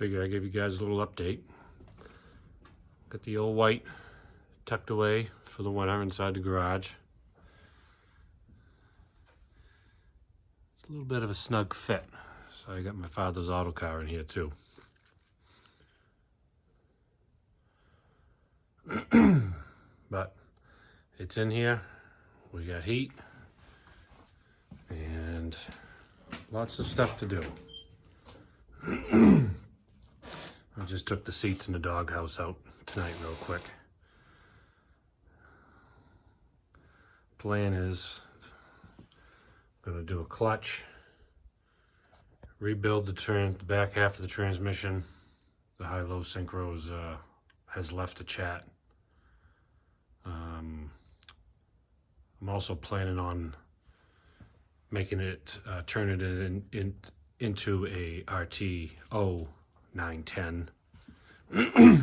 Figured I'd give you guys a little update. Got the old white tucked away for the winter inside the garage. It's a little bit of a snug fit. So I got my father's auto car in here too. But it's in here. We got heat and lots of stuff to do. I just took the seats in the doghouse out tonight real quick. Plan is I'm gonna do a clutch, rebuild the back half of the transmission. The high-low synchros has left a chat. I'm also planning on making it, turning it into a RTO 910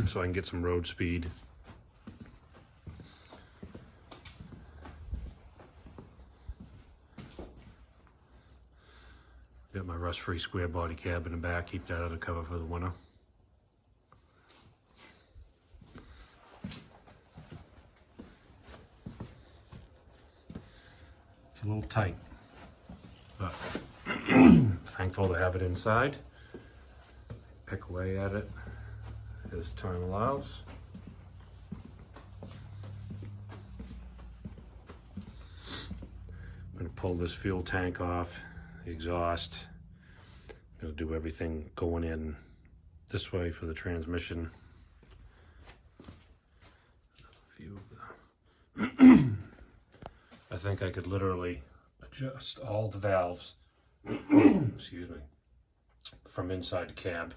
so I can get some road speed. Got my rust-free square body cab in the back, keep that under cover for the winter. It's a little tight, but thankful to have it inside. Pick away at it as time allows. I'm going to pull this fuel tank off, the exhaust. I'm going to do everything going in this way for the transmission. I think I could literally adjust all the valves, excuse me, from inside the cab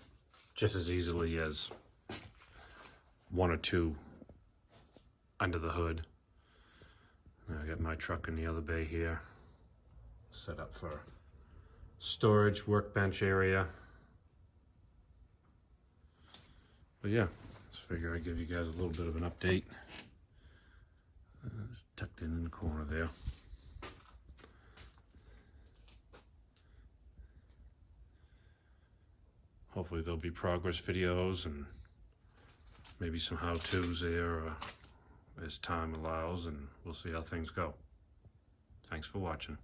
just as easily as one or two under the hood. I got my truck in the other bay here, set up for storage, workbench area. But yeah, just figure I'd give you guys a little bit of an update. Tucked in the corner there. Hopefully there'll be progress videos and maybe some how-tos there as time allows, and we'll see how things go. Thanks for watching.